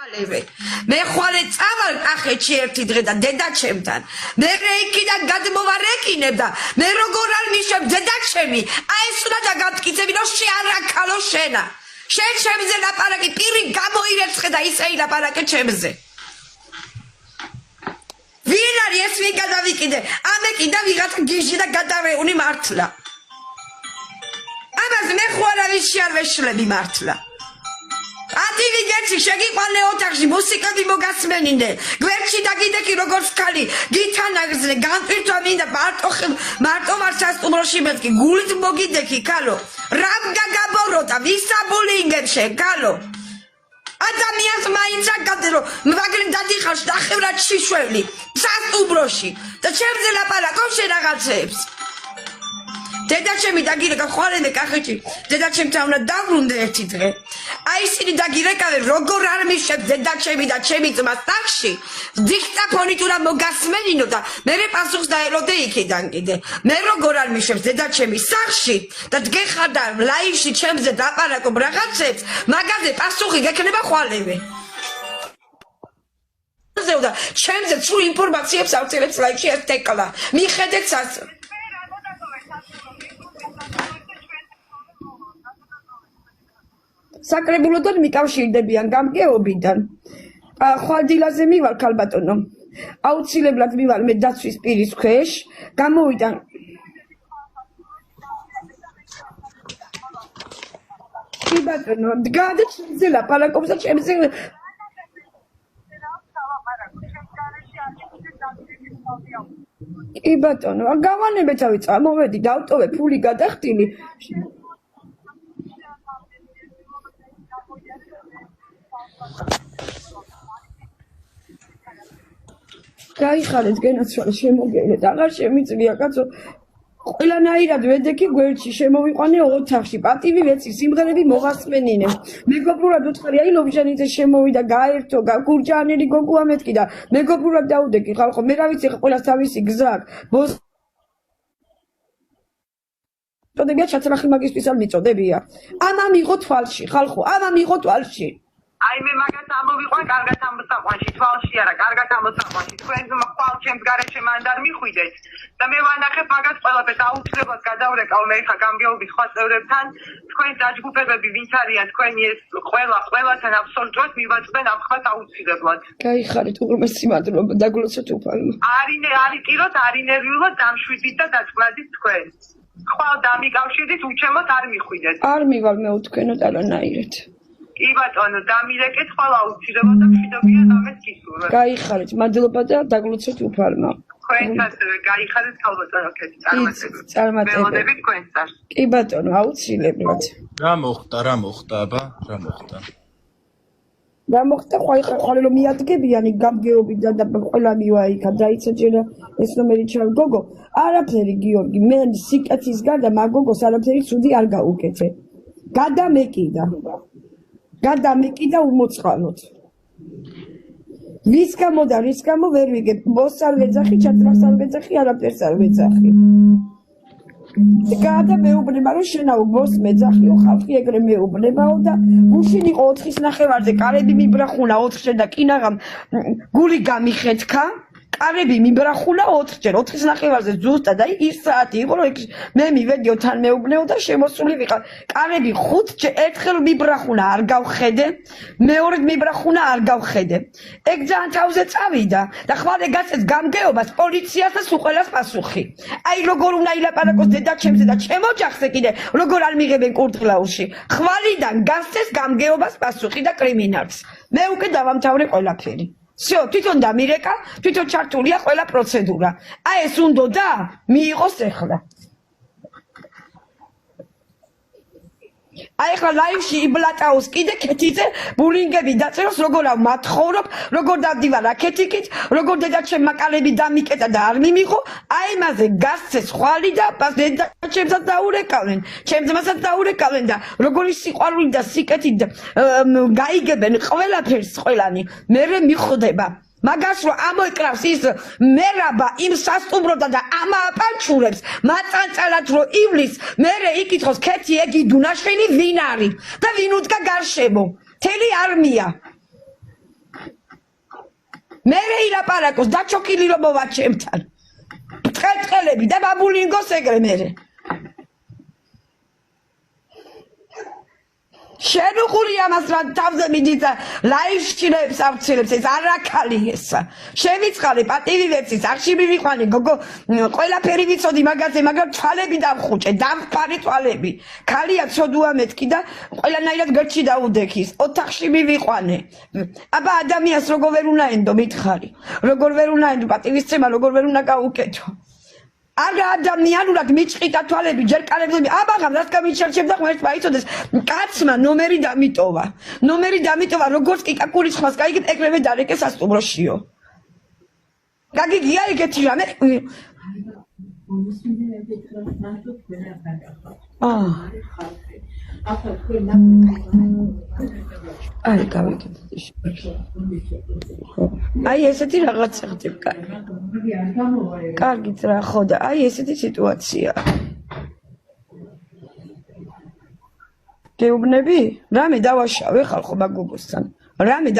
მე ხვალე წავალ კახეთში ერთი დღე და დედაჩემთან მე იქიდან გადმოვარეკინებ და მე როგორ არ მიშებ დედაჩემი აი ეს უნდა დაგამტკიცები რომ შეარაქალო შენა შენ ჩემზე ლაპარაკი პირი გამოირეცხე და ისე ილაპარაკე ჩემზე ვინ არის ეს ვინ გადავიკიდე ამეკიდა ვიღაც გიჟი და გადავეუნი მართლა ამას მე ხვალავიში არ ვეშლები მართლა ატივი გერჩი შეგიყვანე ოთახში მუსიკები მოგასმენინე გვერდში დაგიდექი როგორც ხალი გითანაგზნე განპირთვა მინდა მარტო მარსასტუმროში მეთქი გულით მოგიდექი ქალო რამ გაგაბოროტა ვისაბულინგებ შენ ქალო ადამიანს მაინც აგადე რომ მაგალითად დადიხარ ნახევრად შიშველი სასტუმროში და ჩემზე ლაპარაკო შენ რაღაცეებს დედაჩემი დაგირეკა ხვალე კახეთში დედაჩემთან უნდა დავრუნდე ერთი დღე აი ისინი დაგირეკავენ როგორ არ მიშებ დედაჩემი და ჩემი ძმა ტახში დიქტაფონით უნდა მოგასმენინო და მე პასუხს დაელოდე იქიდან კიდე მე როგორ არ მიშებ დედაჩემი სახში და დგეხარ და ლაივში ჩემზე დაპარაკობ რაღაცებს მაგაზე პასუხი გექნება ხვალევე და ჩემზე სულ ინფორმაციებს ავწერებს ლაივში ეს ტეკლა მიხედეთ საკრებულოდან მიკავშირდებიან გამგეობიდან ხვალდილაზე მივალ ქალბატონო აუცილებლად მივალ მე დაცვის პირის ქვეშ გამოვიდა კი ბატონო დგა და ჩემზე ლაპარაკობს და ჩემზე კი ბატონო გავანებე თავი წამოვედი დავტოვე ფული გადახტილი გაიხარეთ გენაცვალე შემოგეილეთ აღარ შემიწვია კაცო ყველანაირად ვედექი გვერდში შემოვიყვანე ოთახში პატივი ვეცი სიმღერები მოღასმენინე მეგობრულად უთხარი აი ლობჟანიძე შემოვიდა გაერთო გურჯაანელი გოგოა მეთქი და მეგობრულად დაუდეკი ხალხო მე რა ვიცი ყველას თავისი გზა აქვს წოდებია ჩაცრახი მაგისტრის არ მიწოდებია ამა მიღო თვალში ხალხო ამა მიღო თვალში აი მე მაგას ამოვიყვან კარგად ამოსაყვანში თვალში არა კარგად ამოსაყვანში თქვენ ხვალ ჩემს გარეშე მანდ არ მიხვიდეთ და მე ვანახებ მაგას ყველაფერს აუცილებლად გადავრეკავ მე ხა გამგეობის სხვა წევრებთან თქვენ დაჯგუფებები ვინც არიან თქვენი ეს ყველასთან აბსოლუტურად მივაწყდნენ ამხმას აუცილებლად გაიხარეთ უღრმესი მადლობა დაგლოცოთ უფალმა არიკიროთ არინერვიულოთ დამშვიდით და დაწყლადით თქვენ ხვალ დამიკავშირდით უჩემოთ არ მიხვიდეთ არ მივალ მე უთქვენოთ არანაირად კი ბატონო დამილეკეთ ხვალ აუცილებლად და მშვიდობია ამეთ გისურვებთ გაიხარეთ მადლობა და დაგლოცოთ უფალმა თქვენსაც გაიხარეთ ქალბატონო ქეთი წარმატებები ველოდებით თქვენსაც კი ბატონო აუცილებლად რა მოხდა აბა რა მოხდა ხვალე რომ მიადგებიანი გამგეობიდან და ყველა მივა იქა დაიცა ჯერ ეს ნომერი ჩავ გოგო არაფერი გიორგი მე სიკეთის გარდა მაგოგოს არაფერი ცუდი არ გაუკეთე გადამეკიდა უმოწყალოდ ვის გამო და რის გამო ვერ ვიგებ ბოსს არ ვეძახი ჩატრახს არ ვეძახი არაფერს არ ვეძახი გადა მეუბნება რომ შენაო ბოსს მეძახიო ხალხი ეგრე მეუბნებაო და გუშინ იყო 4-ის ნახევარზე კარები მიბრახუნა 4-ჯერ და კინაღამ გული გამიხეთქა კარები მიბრახუნა 4-ჯერ 4-ის ნახევარზე ზუსტად აი ის საათი იყო რომ მე მივედიო თან მეუბნეო და შემოსული ვიყავ კარები 5-ჯერ ერთხელ მიბრახუნა არ გავხედე მეორედ მიბრახუნა არ გავხედე ეგ ძალიან თავზე წავიდა და ხვალე გასცეს გამგეობას პოლიციასაც უყელას პასუხი აი როგორ უნდა ილაპარაკოს დედაჩემზე და ჩემ ოჯახზე კიდე როგორ არ მიღებენ კურთხლაუში ხვალიდან გასცეს გამგეობას პასუხი და კრიმინალს მე უკვე დავამთავრე ყველაფერი всё, თვითონ დამირეკა, თვითონ ჩართულია ყველა პროცედურა. აი ეს უნდა მიიღოს ახლა. აი ახლა ლაივში იბლატაოს კიდე ქეთიძე ბულინგები დაწეროს როგორ მათხოვრობ, როგორ დავდივა რაკეტიკით, როგორ დედაჩემ მაკალები დამიკეტა და არ მიმიღო, აი მასე გასცეს ხვალი და დედაჩემსაც დაურეკავენ, ჩემ ძმასაც დაურეკავენ და როგორი სიყვარული და სიკეთი გაიგებენ ყველაფერს ყველანი, მერე მიხვდება. მაგას რომ ამოიკრავს ის მერაბა იმ სასტუმროდან და ამააპანჩურებს მაწანწალად რომ ივლის მერე იკითხოს ქეთი ეგი დუნაშვილი ვინ არის და ვინ უდგა გარშემო მთელი არმია მე ილაპარაკოს დაჩოქილი რომ მოვა ჩემთან წყელები და ბაბულინგოს ეგრე მერე შენ უყური ამას რა თავზე მიდით ლაივშილებს ავცილებს ეს არაქალი ესა შევიწყალე პატივი ვერცის არში მივიყვანე გოგო ყველაფერი ვიცოდი მაგაზე მაგრამ თვალები დავხუჭე დამფარი თვალები ქალია ცოდუა მეთქი და ყველანაირად გერჩი დაუდექის ოთახში მივიყვანე აბა ადამიანს როგორ ვერ უნდა ენდო მითხარი როგორ ვერ უნდა ენდო პატივისცემა როგორ ვერ უნდა გაუკეთო არა ადამიანურად მიჭყიდა თვალები ჯერ კალებზე აბაღამ რაც გამიჩერჩებდა ღმერთმა იცოდეს კაცმა ნომერი დამიტოვა როგორც კიკაკურის ხმას გაიგეთ ეკრევე დარეკე სასტუმროშიო გაგიგია ეგეთი რამე აი გავიგეთ აი ესეთი რაღაცა ხდება კარგით რა ხო და აი ესეთი სიტუაცია გეუბნები რამე დავაშავე ხალხო მაგობოსთან რამე